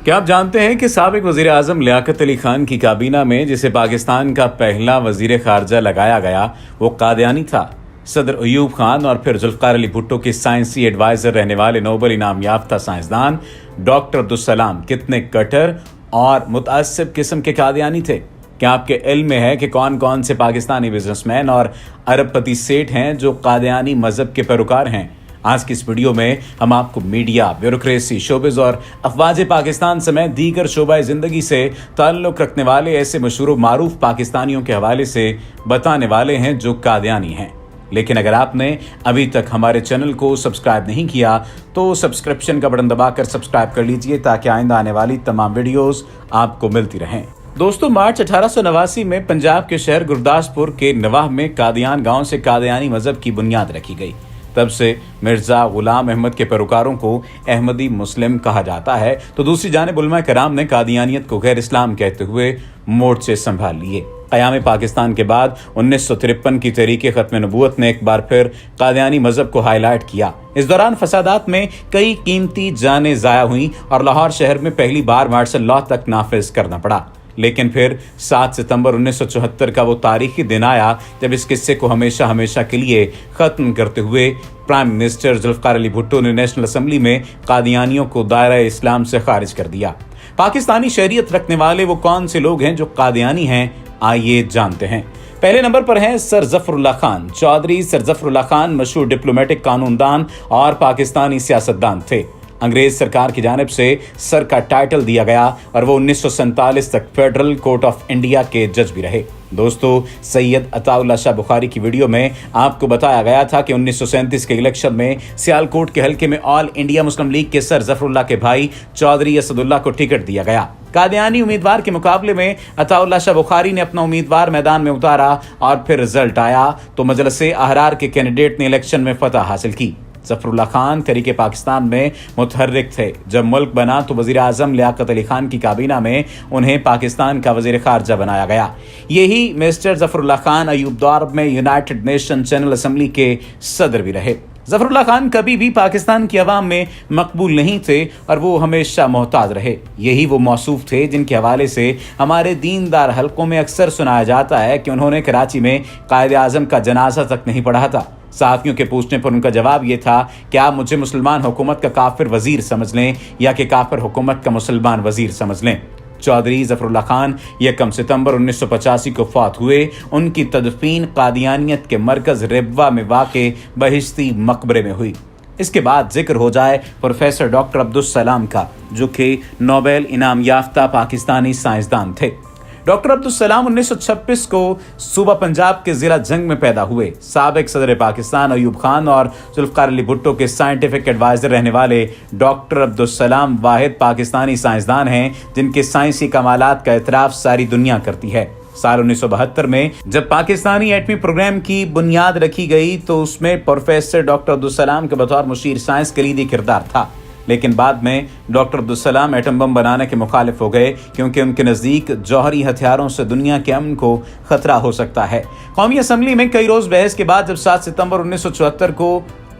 क्या आप जानते हैं कि साबिक वजीर आजम लियाकत अली खान की काबीना में जिसे पाकिस्तान का पहला वजीर खारजा लगाया गया वो कादियानी था। सदर अयूब खान और फिर जुल्फकार अली भुट्टो के साइंसी एडवाइजर रहने वाले नोबेल इनाम याफ्ता साइंसदान डॉक्टर अब्दुल सलाम कितने कट्टर और मुतअस्सिब किस्म के कादियानी थे। क्या आपके इल्म में है कि कौन कौन से पाकिस्तानी बिजनेसमैन और अरबपति सेठ हैं जो कादियानी मजहब के पैरोकार हैं। आज की इस वीडियो में हम आपको मीडिया, ब्यूरोक्रेसी, शोबिज और अफवाज पाकिस्तान समेत दीगर शोबाए ज़िंदगी से ताल्लुक़ रखने वाले ऐसे मशहूर मारूफ पाकिस्तानियों के हवाले से बताने वाले हैं जो कादियानी हैं। लेकिन अगर आपने अभी तक हमारे चैनल को सब्सक्राइब नहीं किया तो सब्सक्रिप्शन का बटन दबाकर सब्सक्राइब कर लीजिए ताकि आइंदा आने वाली तमाम वीडियोस आपको मिलती रहें। दोस्तों, मार्च 1889 में पंजाब के शहर गुरदासपुर के नवाह में कादियान गांव से कादियानी मजहब की बुनियाद रखी गई। तब से मिर्जा गुलाम अहमद के पैरोकारों को अहमदी मुस्लिम कहा जाता है, तो दूसरी जानिब उलमा कराम ने कादियानियत को गैर इस्लाम कहते हुए मोर्चे संभाल लिए। क़याम पाकिस्तान के बाद 1953 की तहरीक ख़त्म नबूवत ने एक बार फिर कादियानी मजहब को हाईलाइट किया। इस दौरान फसादात में कई कीमती जानें ज़ाया हुई और लाहौर शहर में पहली बार मार्शल लॉ तक नाफिज करना पड़ा। लेकिन फिर 7 सितंबर 1974 का वो तारीखी दिन आया जब इस किस्से को हमेशा हमेशा के लिए खत्म करते हुए प्राइम मिनिस्टर जुल्फकार अली भुट्टो ने नेशनल असेंबली में कादियानियों को दायरा इस्लाम से खारिज कर दिया। पाकिस्तानी शरीयत रखने वाले वो कौन से लोग हैं जो कादियानी हैं, आइए जानते हैं। पहले नंबर पर हैं सर ज़फ़रुल्लाह खान। चौधरी सर ज़फ़रुल्लाह खान मशहूर डिप्लोमेटिक कानूनदान और पाकिस्तानी सियासतदान थे। अंग्रेज सरकार की जानिब से सर का टाइटल दिया गया और वो 1947 तक फेडरल कोर्ट ऑफ इंडिया के जज भी रहे। दोस्तों, सैयद अताउल्लाह शाह बुखारी की वीडियो में आपको बताया गया था कि 1937 के इलेक्शन में सियालकोट के हल्के में ऑल इंडिया मुस्लिम लीग के सर ज़फ़रुल्लाह के भाई चौधरी असदुल्लाह को टिकट दिया गया। कादियानी उम्मीदवार के मुकाबले में अताउल्लाह शाह बुखारी ने अपना उम्मीदवार मैदान में उतारा और फिर रिजल्ट आया तो मजलिस अहरार के कैंडिडेट ने इलेक्शन में फतह हासिल की। ज़फ़रुल्लाह खान तहरीक पाकिस्तान में मुतहर्रिक थे। जब मुल्क बना तो वज़ीर आज़म लियाकत अली खान की काबीना में उन्हें पाकिस्तान का वज़ीर ख़ारजा बनाया गया। यही मिस्टर ज़फ़रुल्लाह खान अयूब दौर में यूनाइटेड नेशन जनरल असेंबली के सदर भी रहे। ज़फ़रुल्लाह खान कभी भी पाकिस्तान की आवाम में मकबूल नहीं थे और वो हमेशा मोहताज रहे। यही वो मौसूफ थे जिनके हवाले से हमारे दीनदार हलकों में अक्सर सुनाया जाता है कि उन्होंने कराची में कायदे आज़म का जनाजा तक नहीं पढ़ा था। साथियों के पूछने पर उनका जवाब ये था कि आप मुझे मुसलमान हुकूमत का काफिर वजीर समझ लें या कि काफिर हुकूमत का मुसलमान वजीर समझ लें। चौधरी ज़फ़रुल्लाह खान 1 सितंबर 1985 को फौत हुए। उनकी तदफीन कादियानियत के मरकज़ रेबवा में वाक़े बहिश्ती मकबरे में हुई। इसके बाद जिक्र हो जाए प्रोफेसर डॉक्टर अब्दुल सलाम का, जो कि नोबेल इनाम याफ्ता पाकिस्तानी साइंसदान थे। डॉक्टर अब्दुल सलाम 1926 को सूबा पंजाब के जिला जंग में पैदा हुए। साबिक सदर पाकिस्तान अयूब खान और जुल्फकार अली भुट्टो के साइंटिफिक एडवाइजर रहने वाले डॉक्टर अब्दुल सलाम वाहिद पाकिस्तानी साइंसदान हैं जिनके साइंसी कमालात का एतराफ़ सारी दुनिया करती है। साल 1972 में जब पाकिस्तानी एटमी प्रोग्राम की बुनियाद रखी गई तो उसमें प्रोफेसर डॉक्टर अब्दुल सलाम के बतौर मुशीर साइंस कलीदी किरदार था। लेकिन बाद में doctor Abdul Salam atom bomb बनाने के मुखालिफ हो गए क्योंकि उनके नज़दीक जौहरी हथियारों से दुनिया के अमन को खतरा हो सकता है। कौमी असम्बली में कई रोज़ बहस के बाद जब 7 सितंबर 1974 को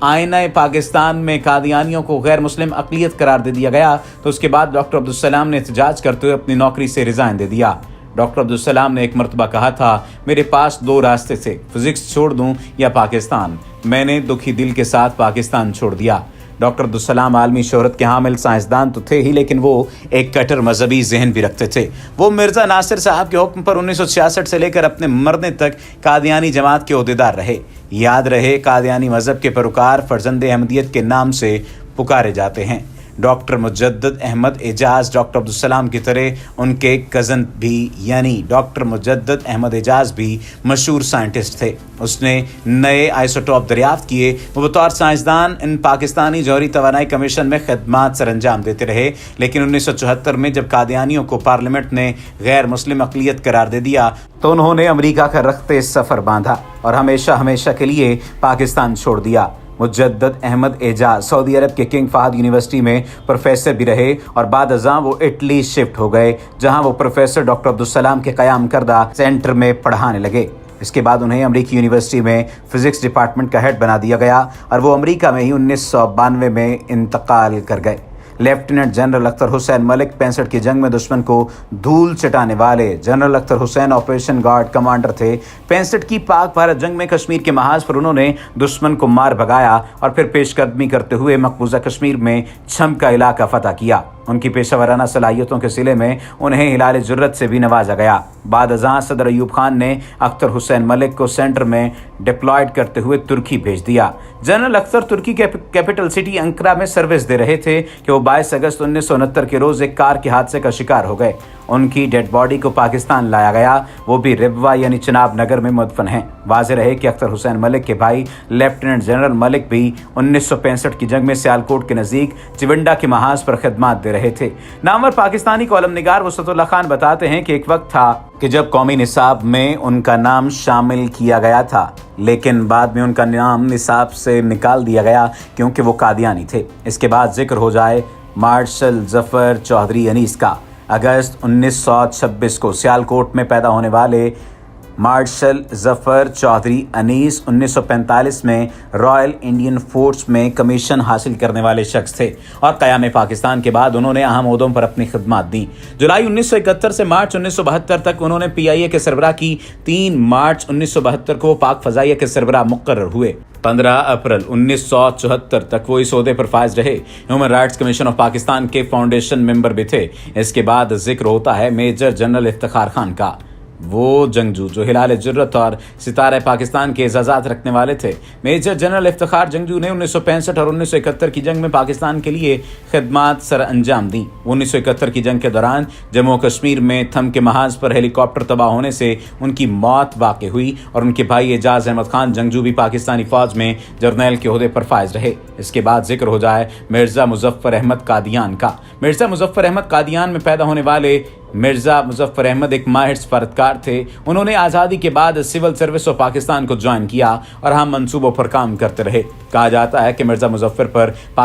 आईना पाकिस्तान में कादियानियों को गैर मुस्लिम अक़लियत करार दे दिया गया तो उसके बाद डॉक्टर अब्दुल सलाम ने एहतजाज करते हुए अपनी नौकरी से रिज़ाइन दे दिया। डॉक्टर अब्दुल सलाम ने एक मरतबा कहा था, मेरे पास 2 रास्ते थे, फिजिक्स छोड़ दूं या पाकिस्तान। मैंने दुखी दिल के साथ पाकिस्तान छोड़ दिया। डॉक्टर अब्दुल सलाम आलमी शोहरत के हामिल साइंसदान तो थे ही, लेकिन वो एक कट्टर मजहबी जहन भी रखते थे। वो मिर्ज़ा नासिर साहब के हुक्म पर 1966 से लेकर अपने मरने तक कादियानी जमात के ओहदेदार रहे। याद रहे, कादियानी मजहब के पैरोकार फर्जंद अहमदियत के नाम से पुकारे जाते हैं। डॉक्टर मुजद्दद अहमद एजाज डॉक्टर अब्दुल सलाम की तरह उनके कज़न भी यानी डॉक्टर मुजद्दद अहमद एजाज भी मशहूर साइंटिस्ट थे। उसने नए आइसोटॉप दरियाफ्त किए। वो बतौर साइंसदान इन पाकिस्तानी जौहरी तवानाई कमीशन में खदमात सर अंजाम देते रहे। लेकिन 1974 में जब कादियानियों को पार्लियामेंट ने गैर मुस्लिम अक़लियत करार दे दिया तो उन्होंने अमरीका का रखते सफ़र बांधा और हमेशा हमेशा के लिए पाकिस्तान छोड़ दिया। मुजद्दद अहमद एजाज सऊदी अरब के किंग फहद यूनिवर्सिटी में प्रोफेसर भी रहे और बाद अज़ां वो इटली शिफ्ट हो गए, जहां वो प्रोफेसर डॉक्टर अब्दुल सलाम के क़याम करदा सेंटर में पढ़ाने लगे। इसके बाद उन्हें अमरीकी यूनिवर्सिटी में फिजिक्स डिपार्टमेंट का हेड बना दिया गया और वो अमरीका में ही 1992 में इंतकाल कर गए। لیفٹیننٹ جنرل اختر حسین ملک 65 کی جنگ میں دشمن کو دھول چٹانے والے general Akhtar Hussain operation guard commander تھے۔ 65 کی پاک بھارت جنگ میں کشمیر کے محاذ پر انہوں نے دشمن کو مار بھگایا اور پھر پیش قدمی کرتے ہوئے مقبوضہ کشمیر میں چھم کا علاقہ فتح کیا۔ ان کی پیشہ ورانہ صلاحیتوں کے صلے میں انہیں ہلال جرت سے بھی نوازا گیا۔ بعد ازاں صدر ایوب خان نے اختر حسین ملک کو سینٹر میں ڈپلائڈ کرتے ہوئے ترکی بھیج دیا۔ جنرل اختر ترکی کے کیپٹل سٹی انقرہ میں سروس دے رہے تھے کہ وہ 22 اگست 1969 کے روز ایک کار کے حادثے کا شکار ہو گئے۔ ان کی ڈیڈ باڈی کو پاکستان لایا گیا، وہ بھی ربوہ یعنی چناب نگر میں مدفن ہیں۔ واضح رہے کہ اختر حسین ملک کے بھائی لیفٹیننٹ جنرل ملک بھی 1965 کی جنگ میں سیالکوٹ کے نزدیک چونڈا کے محاذ پر خدمات دے رہے تھے۔ نامور پاکستانی کالم نگار وسعت اللہ خان بتاتے ہیں کہ ایک وقت تھا کہ جب قومی نصاب میں ان کا نام شامل کیا گیا تھا، لیکن بعد میں ان کا نام نصاب سے نکال دیا گیا کیونکہ وہ قادیانی تھے۔ اس کے بعد ذکر ہو جائے مارشل ظفر چودھری انیس کا۔ اگست 1926 کو سیالکوٹ میں پیدا ہونے والے مارشل ظفر چودھری انیس 1945 میں رائل انڈین فورس میں کمیشن حاصل کرنے والے شخص تھے اور قیام پاکستان کے بعد انہوں نے اہم عہدوں پر اپنی خدمات دیں۔ جولائی 1971 سے مارچ 1972 تک انہوں نے PIA کے سربراہ کی۔ 3 مارچ 1972 کو پاک فضائیہ کے سربراہ مقرر ہوئے۔ 15 اپریل 1974 تک وہ اس عہدے پر فائز رہے۔ Human rights commission of Pakistan کے فاؤنڈیشن ممبر بھی تھے۔ اس کے بعد ذکر ہوتا ہے میجر جنرل افتخار خان کا، وہ جنگجو جو ہلال جرت اور ستارہ پاکستان کے اعزازات رکھنے والے تھے۔ میجر جنرل افتخار جنگجو نے 1965 اور 1971 کی جنگ میں پاکستان کے لیے خدمات سر انجام دیں۔ 1971 کی جنگ کے دوران جموں کشمیر میں تھم کے محاذ پر ہیلی کاپٹر تباہ ہونے سے ان کی موت واقع ہوئی اور ان کے بھائی اعجاز احمد خان جنگجو بھی پاکستانی فوج میں جرنیل کے عہدے پر فائز رہے۔ اس کے بعد ذکر ہو جائے مرزا مظفر احمد قادیان کا۔ مرزا مظفر احمد قادیان میں پیدا ہونے والے مرزا مظفر احمد ایک ماہر سفارتکار تھے۔ انہوں نے آزادی کے بعد سول سروس آف پاکستان کو جوائن کیا اور ہم منصوبوں پر کام کرتے رہے۔ کہا جاتا ہے کہ مرزا مظفر پر